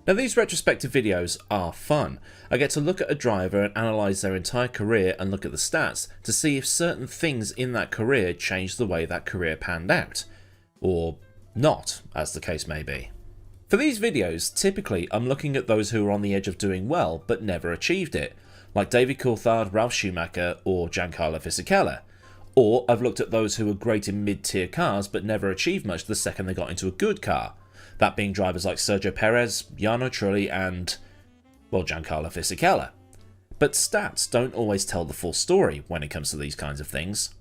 Now these retrospective videos are fun. I get to look at a driver and analyse their entire career and look at the stats to see if certain things in that career changed the way that career panned out. Or not, as the case may be. For these videos, typically I'm looking at those who are on the edge of doing well but never achieved it, like David Coulthard, Ralf Schumacher or Giancarlo Fisichella. Or I've looked at those who were great in mid-tier cars but never achieved much the second they got into a good car. That being drivers like Sergio Perez, Jarno Trulli and, well, Giancarlo Fisichella. But stats don't always tell the full story when it comes to these kinds of things.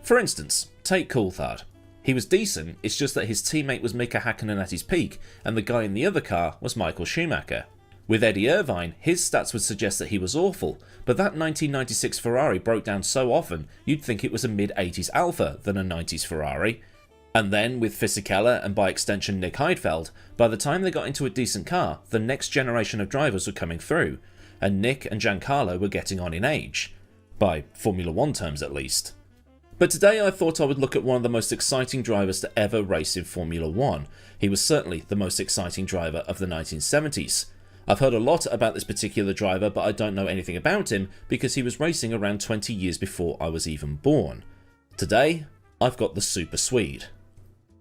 For instance, take Coulthard. He was decent, it's just that his teammate was Mika Hakkinen at his peak and the guy in the other car was Michael Schumacher. With Eddie Irvine, his stats would suggest that he was awful, but that 1996 Ferrari broke down so often you'd think it was a mid-80s Alfa than a 90s Ferrari. And then with Fisichella and by extension Nick Heusinkveld, by the time they got into a decent car, the next generation of drivers were coming through, and Nick and Giancarlo were getting on in age. By Formula 1 terms at least. But today I thought I would look at one of the most exciting drivers to ever race in Formula 1. He was certainly the most exciting driver of the 1970s. I've heard a lot about this particular driver, but I don't know anything about him because he was racing around 20 years before I was even born. Today, I've got the Super Swede.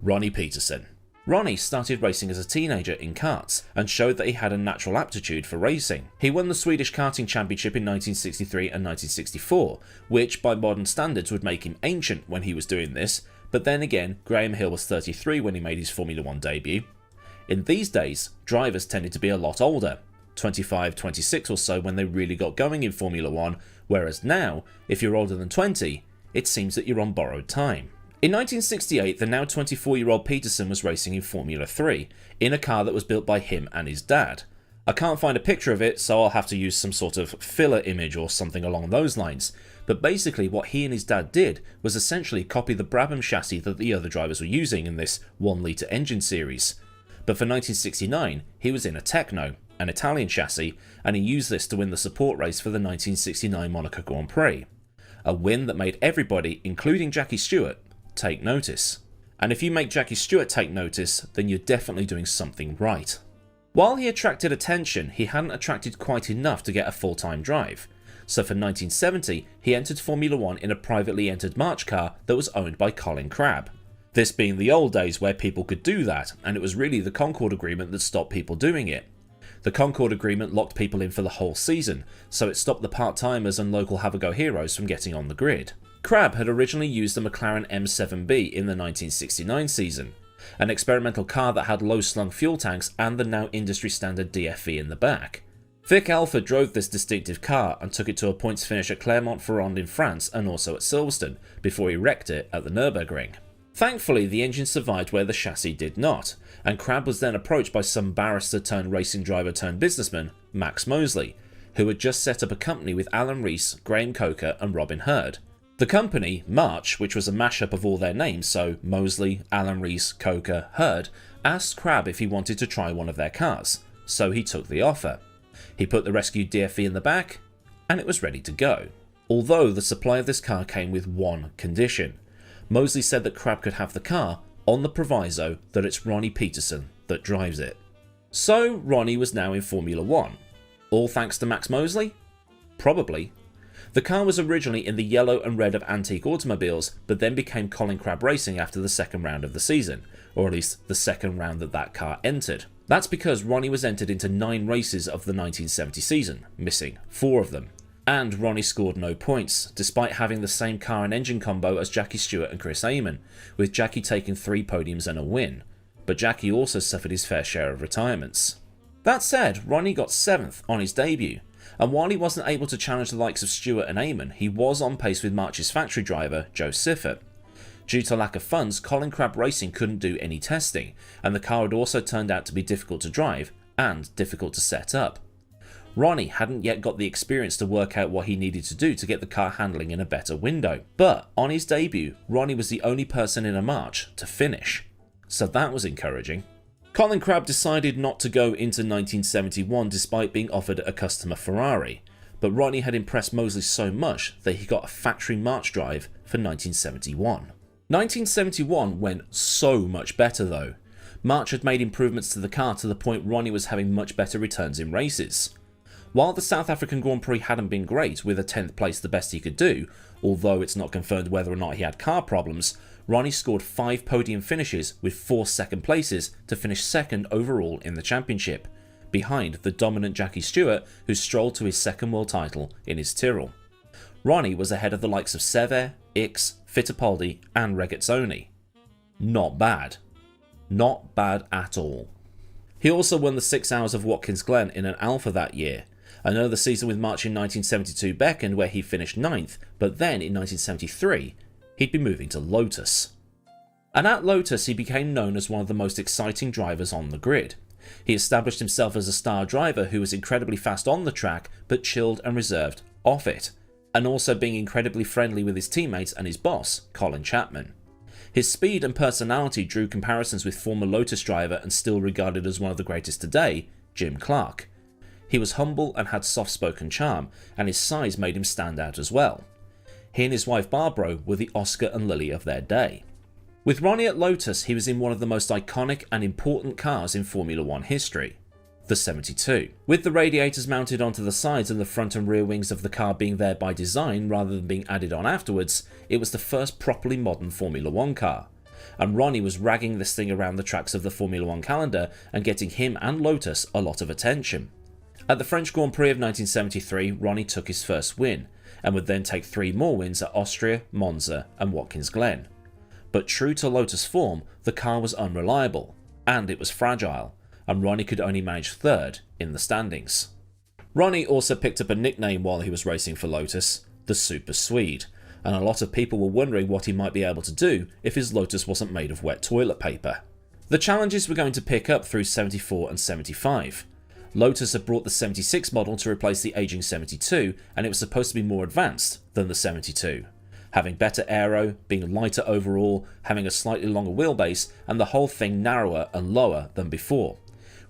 Ronnie Peterson. Ronnie started racing as a teenager in karts and showed that he had a natural aptitude for racing. He won the Swedish karting championship in 1963 and 1964, which by modern standards would make him ancient when he was doing this, but then again Graham Hill was 33 when he made his Formula 1 debut. In these days, drivers tended to be a lot older, 25, 26 or so when they really got going in Formula 1, whereas now, if you're older than 20, it seems that you're on borrowed time. In 1968, the now 24-year-old Peterson was racing in Formula 3, in a car that was built by him and his dad. I can't find a picture of it, so I'll have to use some sort of filler image or something along those lines, but basically what he and his dad did was essentially copy the Brabham chassis that the other drivers were using in this 1-litre engine series. But for 1969, he was in a Techno, an Italian chassis, and he used this to win the support race for the 1969 Monaco Grand Prix. A win that made everybody, including Jackie Stewart, take notice. And if you make Jackie Stewart take notice, then you're definitely doing something right. While he attracted attention, he hadn't attracted quite enough to get a full-time drive. So for 1970, he entered Formula 1 in a privately entered March car that was owned by Colin Crabb. This being the old days where people could do that, and it was really the Concorde Agreement that stopped people doing it. The Concorde Agreement locked people in for the whole season, so it stopped the part-timers and local have-a-go heroes from getting on the grid. Crabb had originally used the McLaren M7B in the 1969 season, an experimental car that had low-slung fuel tanks and the now industry-standard DFV in the back. Vic Alpha drove this distinctive car and took it to a points finish at Clermont-Ferrand in France and also at Silverstone, before he wrecked it at the Nürburgring. Thankfully, the engine survived where the chassis did not, and Crabb was then approached by some barrister-turned-racing driver-turned-businessman, Max Mosley, who had just set up a company with Alan Rees, Graham Coker and Robin Hurd. The company, March, which was a mashup of all their names, so Mosley, Alan Rees, Coker, Hurd, asked Crabb if he wanted to try one of their cars, so he took the offer. He put the rescued DFV in the back, and it was ready to go. Although the supply of this car came with one condition. Mosley said that Crabb could have the car on the proviso that it's Ronnie Peterson that drives it. So Ronnie was now in Formula 1. All thanks to Max Mosley? Probably. The car was originally in the yellow and red of Antique Automobiles, but then became Colin Crabb Racing after the second round of the season, or at least the second round that car entered. That's because Ronnie was entered into 9 races of the 1970 season, missing 4 of them. And Ronnie scored no points, despite having the same car and engine combo as Jackie Stewart and Chris Amon, with Jackie taking 3 podiums and a win. But Jackie also suffered his fair share of retirements. That said, Ronnie got 7th on his debut, and while he wasn't able to challenge the likes of Stewart and Amon, he was on pace with March's factory driver, Joe Siffert. Due to lack of funds, Colin Crabb Racing couldn't do any testing, and the car had also turned out to be difficult to drive and difficult to set up. Ronnie hadn't yet got the experience to work out what he needed to do to get the car handling in a better window, but on his debut, Ronnie was the only person in a March to finish, so that was encouraging. Colin Crabb decided not to go into 1971 despite being offered a customer Ferrari, but Ronnie had impressed Mosley so much that he got a factory March drive for 1971. 1971 went so much better though. March had made improvements to the car to the point Ronnie was having much better returns in races. While the South African Grand Prix hadn't been great, with a 10th place the best he could do, although it's not confirmed whether or not he had car problems, Ronnie scored 5 podium finishes with 4 second places to finish second overall in the championship, behind the dominant Jackie Stewart, who strolled to his second world title in his Tyrrell. Ronnie was ahead of the likes of Sever, Ickx, Fittipaldi and Regazzoni. Not bad. Not bad at all. He also won the 6 Hours of Watkins Glen in an Alpha that year. Another season with March in 1972 beckoned, where he finished 9th, but then in 1973 he'd be moving to Lotus. And at Lotus he became known as one of the most exciting drivers on the grid. He established himself as a star driver who was incredibly fast on the track but chilled and reserved off it, and also being incredibly friendly with his teammates and his boss, Colin Chapman. His speed and personality drew comparisons with former Lotus driver and still regarded as one of the greatest today, Jim Clark. He was humble and had soft-spoken charm, and his size made him stand out as well. He and his wife Barbara were the Oscar and Lily of their day. With Ronnie at Lotus, he was in one of the most iconic and important cars in Formula 1 history, the 72. With the radiators mounted onto the sides and the front and rear wings of the car being there by design rather than being added on afterwards, it was the first properly modern Formula 1 car. And Ronnie was ragging this thing around the tracks of the Formula 1 calendar and getting him and Lotus a lot of attention. At the French Grand Prix of 1973, Ronnie took his first win, and would then take 3 more wins at Austria, Monza and Watkins Glen. But true to Lotus form, the car was unreliable, and it was fragile, and Ronnie could only manage 3rd in the standings. Ronnie also picked up a nickname while he was racing for Lotus, the Super Swede, and a lot of people were wondering what he might be able to do if his Lotus wasn't made of wet toilet paper. The challenges were going to pick up through 74 and 75. Lotus had brought the 76 model to replace the aging 72, and it was supposed to be more advanced than the 72. Having better aero, being lighter overall, having a slightly longer wheelbase, and the whole thing narrower and lower than before,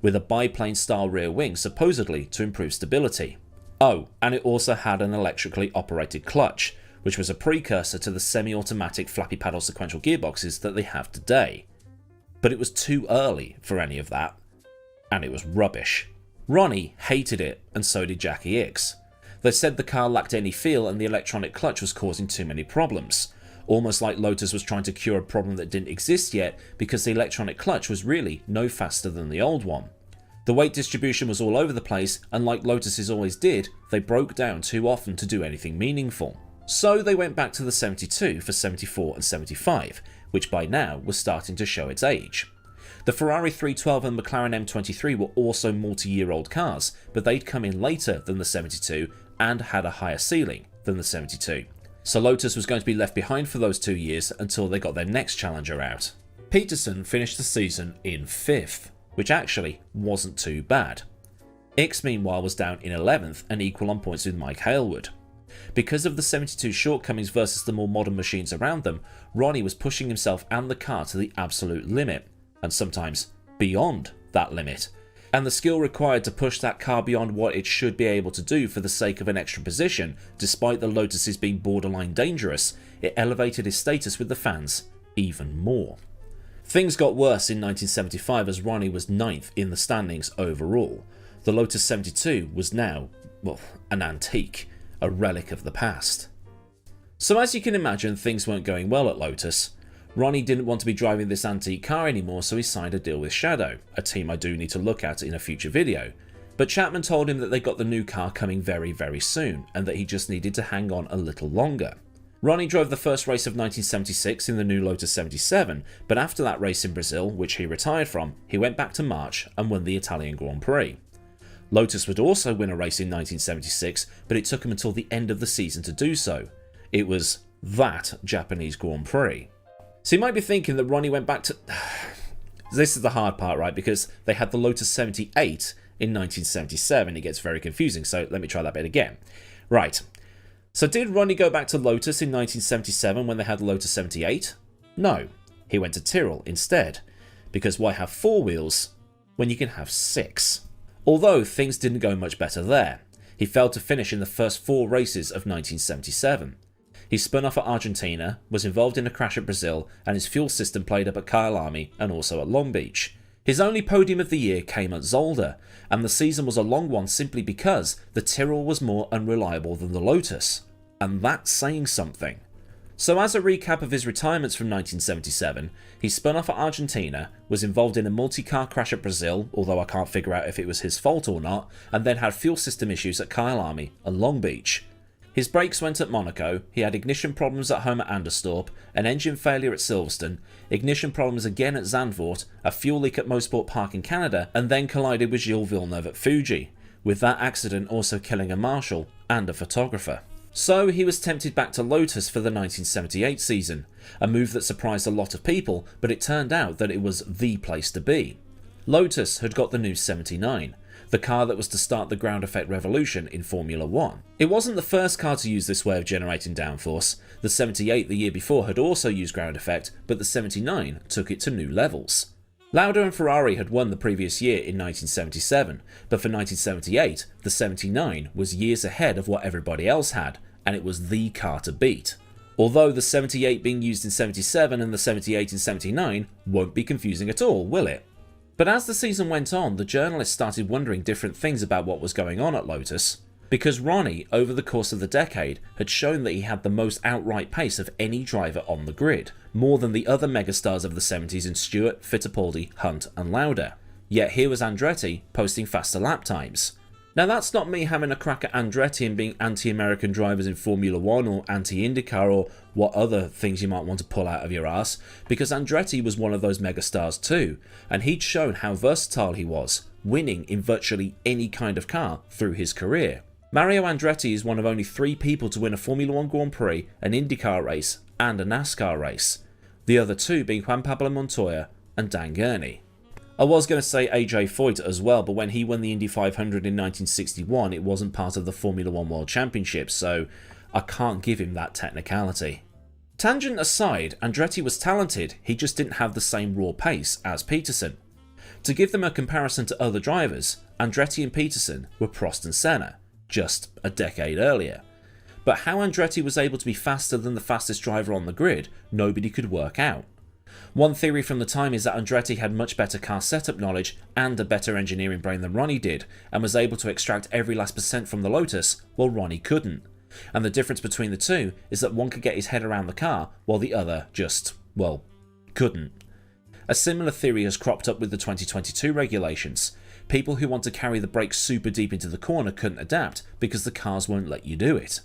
with a biplane style rear wing supposedly to improve stability. Oh, and it also had an electrically operated clutch, which was a precursor to the semi-automatic flappy paddle sequential gearboxes that they have today. But it was too early for any of that, and it was rubbish. Ronnie hated it, and so did Jacky Ickx. They said the car lacked any feel and the electronic clutch was causing too many problems, almost like Lotus was trying to cure a problem that didn't exist yet because the electronic clutch was really no faster than the old one. The weight distribution was all over the place, and like Lotuses always did, they broke down too often to do anything meaningful. So they went back to the 72 for 74 and 75, which by now was starting to show its age. The Ferrari 312 and McLaren M23 were also multi-year-old cars, but they'd come in later than the 72 and had a higher ceiling than the 72. So Lotus was going to be left behind for those 2 years until they got their next challenger out. Peterson finished the season in 5th, which actually wasn't too bad. Ickx meanwhile was down in 11th and equal on points with Mike Hailwood. Because of the 72 shortcomings versus the more modern machines around them, Ronnie was pushing himself and the car to the absolute limit, and sometimes beyond that limit. And the skill required to push that car beyond what it should be able to do for the sake of an extra position, despite the Lotuses being borderline dangerous, it elevated his status with the fans even more. Things got worse in 1975 as Ronnie was 9th in the standings overall. The Lotus 72 was now, well, an antique, a relic of the past. So as you can imagine, things weren't going well at Lotus. Ronnie didn't want to be driving this antique car anymore, so he signed a deal with Shadow, a team I do need to look at in a future video. But Chapman told him that they got the new car coming very, very soon, and that he just needed to hang on a little longer. Ronnie drove the first race of 1976 in the new Lotus 77, but after that race in Brazil, which he retired from, he went back to March and won the Italian Grand Prix. Lotus would also win a race in 1976, but it took him until the end of the season to do so. It was that Japanese Grand Prix. So you might be thinking that Ronnie went back to... This is the hard part, right? Because they had the Lotus 78 in 1977. It gets very confusing, so let me try that bit again. Right. So did Ronnie go back to Lotus in 1977 when they had the Lotus 78? No. He went to Tyrrell instead. Because why have 4 wheels when you can have 6? Although things didn't go much better there. He failed to finish in the first 4 races of 1977. He spun off at Argentina, was involved in a crash at Brazil, and his fuel system played up at Kyalami and also at Long Beach. His only podium of the year came at Zolder, and the season was a long one simply because the Tyrrell was more unreliable than the Lotus. And that's saying something. So as a recap of his retirements from 1977, he spun off at Argentina, was involved in a multi-car crash at Brazil, although I can't figure out if it was his fault or not, and then had fuel system issues at Kyalami and Long Beach. His brakes went at Monaco, he had ignition problems at home at Anderstorp, an engine failure at Silverstone, ignition problems again at Zandvoort, a fuel leak at Motorsport Park in Canada, and then collided with Gilles Villeneuve at Fuji, with that accident also killing a marshal and a photographer. So he was tempted back to Lotus for the 1978 season, a move that surprised a lot of people, but it turned out that it was the place to be. Lotus had got the new 79, the car that was to start the ground effect revolution in Formula 1. It wasn't the first car to use this way of generating downforce. The 78 the year before had also used ground effect, but the 79 took it to new levels. Lauda and Ferrari had won the previous year in 1977, but for 1978, the 79 was years ahead of what everybody else had, and it was the car to beat. Although the 78 being used in 77 and the 78 in 79 won't be confusing at all, will it? But as the season went on, the journalists started wondering different things about what was going on at Lotus, because Ronnie, over the course of the decade, had shown that he had the most outright pace of any driver on the grid, more than the other megastars of the 70s in Stewart, Fittipaldi, Hunt and Lauda. Yet here was Andretti posting faster lap times. Now that's not me having a crack at Andretti and being anti-American drivers in Formula 1 or anti-IndyCar or what other things you might want to pull out of your ass, because Andretti was one of those megastars too, and he'd shown how versatile he was, winning in virtually any kind of car through his career. Mario Andretti is one of only 3 people to win a Formula 1 Grand Prix, an IndyCar race and a NASCAR race, the other 2 being Juan Pablo Montoya and Dan Gurney. I was going to say AJ Foyt as well, but when he won the Indy 500 in 1961 it wasn't part of the Formula 1 World Championship, so I can't give him that technicality. Tangent aside, Andretti was talented, he just didn't have the same raw pace as Peterson. To give them a comparison to other drivers, Andretti and Peterson were Prost and Senna, just a decade earlier. But how Andretti was able to be faster than the fastest driver on the grid, nobody could work out. One theory from the time is that Andretti had much better car setup knowledge and a better engineering brain than Ronnie did, and was able to extract every last percent from the Lotus, while Ronnie couldn't. And the difference between the two is that one could get his head around the car, while the other just, well, couldn't. A similar theory has cropped up with the 2022 regulations. People who want to carry the brakes super deep into the corner couldn't adapt because the cars won't let you do it.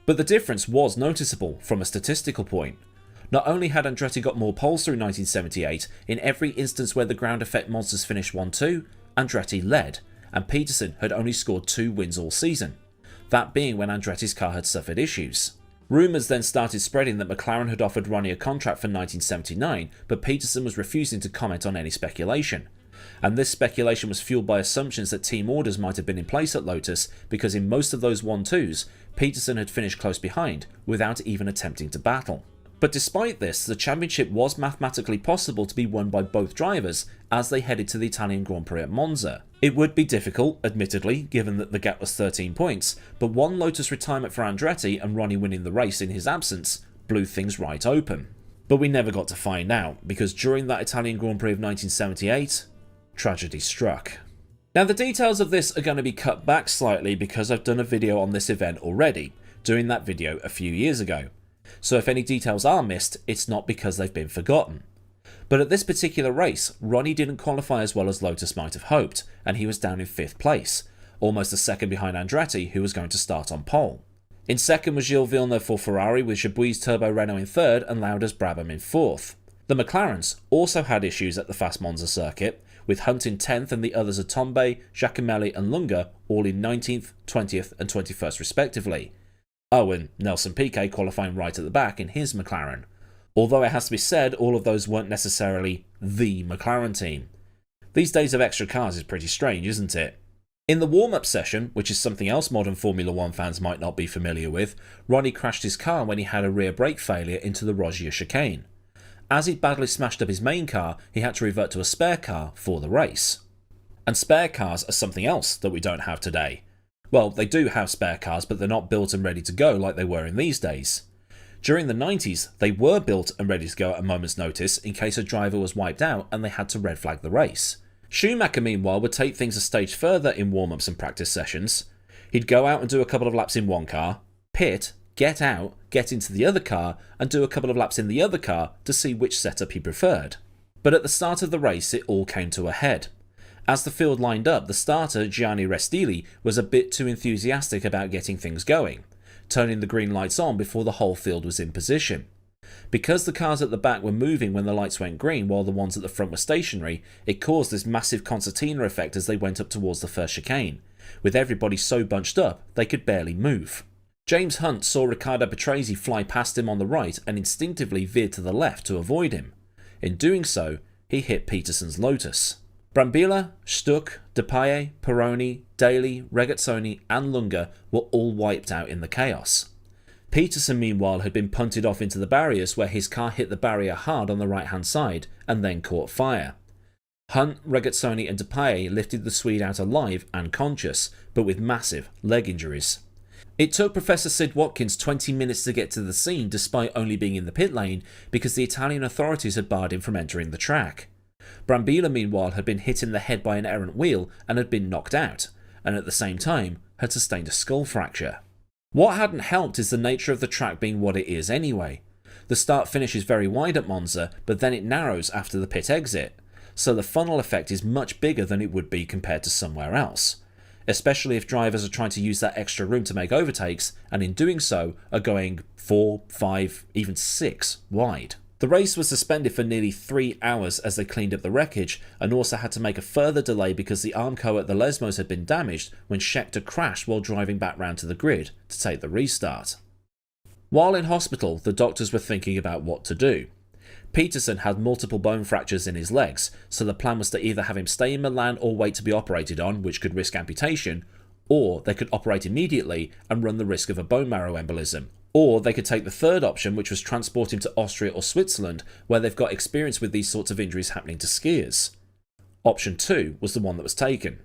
But the difference was noticeable from a statistical point. Not only had Andretti got more poles through 1978, in every instance where the ground effect monsters finished 1-2, Andretti led, and Peterson had only scored 2 wins all season, that being when Andretti's car had suffered issues. Rumours then started spreading that McLaren had offered Ronnie a contract for 1979, but Peterson was refusing to comment on any speculation. And this speculation was fueled by assumptions that team orders might have been in place at Lotus, because in most of those 1-2s, Peterson had finished close behind without even attempting to battle. But despite this, the championship was mathematically possible to be won by both drivers as they headed to the Italian Grand Prix at Monza. It would be difficult, admittedly, given that the gap was 13 points, but one Lotus retirement for Andretti and Ronnie winning the race in his absence blew things right open. But we never got to find out, because during that Italian Grand Prix of 1978, tragedy struck. Now the details of this are going to be cut back slightly because I've done a video on this event already, doing that video a few years ago. So if any details are missed, it's not because they've been forgotten. But at this particular race, Ronnie didn't qualify as well as Lotus might have hoped, and he was down in 5th place, almost a second behind Andretti, who was going to start on pole. In second was Gilles Villeneuve for Ferrari, with Jabouille's Turbo Renault in 3rd and Lauda's Brabham in 4th. The McLarens also had issues at the fast Monza circuit, with Hunt in 10th and the others Atombe, Giacomelli and Lunga all in 19th, 20th and 21st respectively. Oh, and Nelson Piquet qualifying right at the back in his McLaren. Although it has to be said, all of those weren't necessarily the McLaren team. These days of extra cars is pretty strange, isn't it? In the warm-up session, which is something else modern Formula 1 fans might not be familiar with, Ronnie crashed his car when he had a rear brake failure into the Rogier chicane. As he'd badly smashed up his main car, he had to revert to a spare car for the race. And spare cars are something else that we don't have today. Well, they do have spare cars, but they're not built and ready to go like they were in these days. During the 90s, they were built and ready to go at a moment's notice in case a driver was wiped out and they had to red flag the race. Schumacher, meanwhile, would take things a stage further in warm-ups and practice sessions. He'd go out and do a couple of laps in one car, pit, get out, get into the other car, and do a couple of laps in the other car to see which setup he preferred. But at the start of the race, it all came to a head. As the field lined up, the starter, Gianni Restili, was a bit too enthusiastic about getting things going, turning the green lights on before the whole field was in position. Because the cars at the back were moving when the lights went green while the ones at the front were stationary, it caused this massive concertina effect as they went up towards the first chicane, with everybody so bunched up they could barely move. James Hunt saw Riccardo Patrese fly past him on the right and instinctively veered to the left to avoid him. In doing so, he hit Peterson's Lotus. Brambilla, Stuck, Depaille, Peroni, Daly, Regazzoni and Lunga were all wiped out in the chaos. Peterson, meanwhile, had been punted off into the barriers where his car hit the barrier hard on the right-hand side and then caught fire. Hunt, Regazzoni and Depaille lifted the Swede out alive and conscious, but with massive leg injuries. It took Professor Sid Watkins 20 minutes to get to the scene despite only being in the pit lane because the Italian authorities had barred him from entering the track. Brambilla, meanwhile, had been hit in the head by an errant wheel and had been knocked out, and at the same time had sustained a skull fracture. What hadn't helped is the nature of the track being what it is anyway. The start-finish is very wide at Monza, but then it narrows after the pit exit, so the funnel effect is much bigger than it would be compared to somewhere else, especially if drivers are trying to use that extra room to make overtakes, and in doing so are going 4, 5, even 6 wide. The race was suspended for nearly 3 hours as they cleaned up the wreckage, and also had to make a further delay because the Armco at the Lesmos had been damaged when Scheckter crashed while driving back round to the grid to take the restart. While in hospital, the doctors were thinking about what to do. Peterson had multiple bone fractures in his legs, so the plan was to either have him stay in Milan or wait to be operated on, which could risk amputation, or they could operate immediately and run the risk of a bone marrow embolism. Or they could take the third option, which was transport him to Austria or Switzerland, where they've got experience with these sorts of injuries happening to skiers. Option 2 was the one that was taken.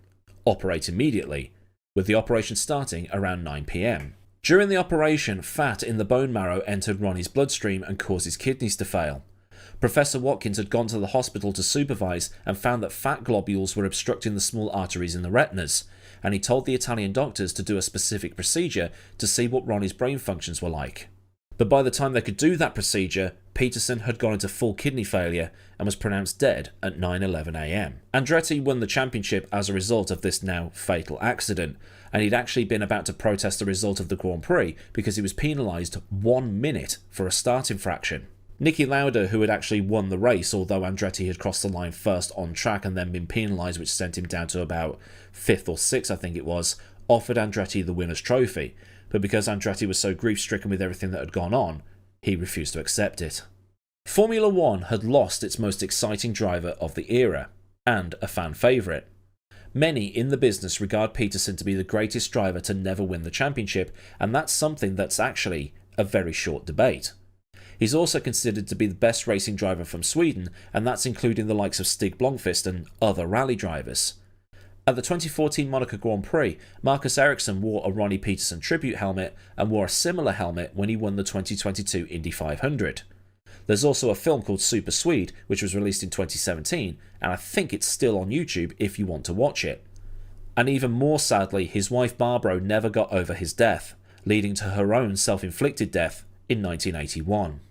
Operate immediately, with the operation starting around 9 PM. During the operation, fat in the bone marrow entered Ronnie's bloodstream and caused his kidneys to fail. Professor Watkins had gone to the hospital to supervise and found that fat globules were obstructing the small arteries in the retinas, and he told the Italian doctors to do a specific procedure to see what Ronnie's brain functions were like. But by the time they could do that procedure, Peterson had gone into full kidney failure and was pronounced dead at 9:11 AM. Andretti won the championship as a result of this now fatal accident, and he'd actually been about to protest the result of the Grand Prix because he was penalised 1 minute for a start infraction. Niki Lauda, who had actually won the race, although Andretti had crossed the line first on track and then been penalised, which sent him down to about 5th or 6th, I think it was, offered Andretti the winner's trophy, but because Andretti was so grief-stricken with everything that had gone on, he refused to accept it. Formula 1 had lost its most exciting driver of the era, and a fan favourite. Many in the business regard Peterson to be the greatest driver to never win the championship, and that's something that's actually a very short debate. He's also considered to be the best racing driver from Sweden, and that's including the likes of Stig Blomqvist and other rally drivers. At the 2014 Monaco Grand Prix, Marcus Ericsson wore a Ronnie Peterson tribute helmet and wore a similar helmet when he won the 2022 Indy 500. There's also a film called Super Swede, which was released in 2017, and I think it's still on YouTube if you want to watch it. And even more sadly, his wife Barbro never got over his death, leading to her own self-inflicted death in 1981.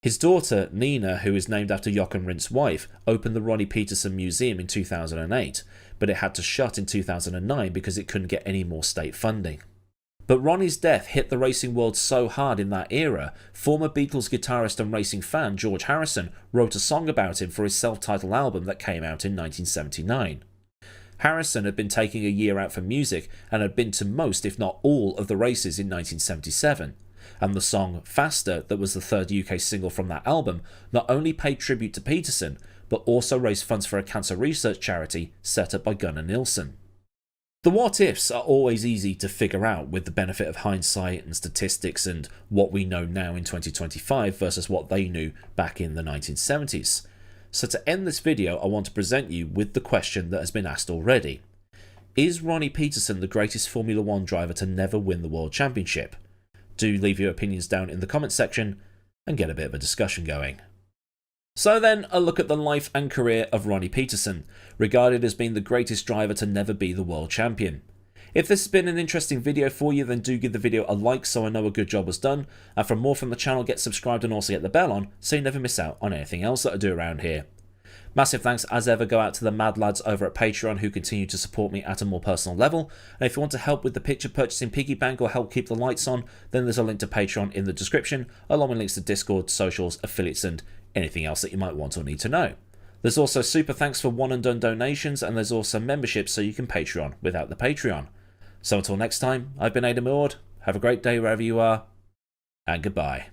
His daughter, Nina, who is named after Jochen Rindt's wife, opened the Ronnie Peterson Museum in 2008, but it had to shut in 2009 because it couldn't get any more state funding. But Ronnie's death hit the racing world so hard in that era, former Beatles guitarist and racing fan George Harrison wrote a song about him for his self-titled album that came out in 1979. Harrison had been taking a year out for music and had been to most, if not all, of the races in 1977. And the song Faster, that was the third UK single from that album, not only paid tribute to Peterson, but also raised funds for a cancer research charity set up by Gunnar Nilsson. The what-ifs are always easy to figure out with the benefit of hindsight and statistics and what we know now in 2025 versus what they knew back in the 1970s. So to end this video, I want to present you with the question that has been asked already. Is Ronnie Peterson the greatest Formula 1 driver to never win the World Championship? Do leave your opinions down in the comments section and get a bit of a discussion going. So then, a look at the life and career of Ronnie Peterson, regarded as being the greatest driver to never be the world champion. If this has been an interesting video for you, then do give the video a like so I know a good job was done, and for more from the channel, get subscribed and also get the bell on so you never miss out on anything else that I do around here. Massive thanks as ever go out to the mad lads over at Patreon who continue to support me at a more personal level, and if you want to help with the picture purchasing piggy bank or help keep the lights on, then there's a link to Patreon in the description, along with links to Discord, socials, affiliates and anything else that you might want or need to know. There's also super thanks for one and done donations, and there's also memberships so you can Patreon without the Patreon. So until next time, I've been Aidan Millward, have a great day wherever you are, and goodbye.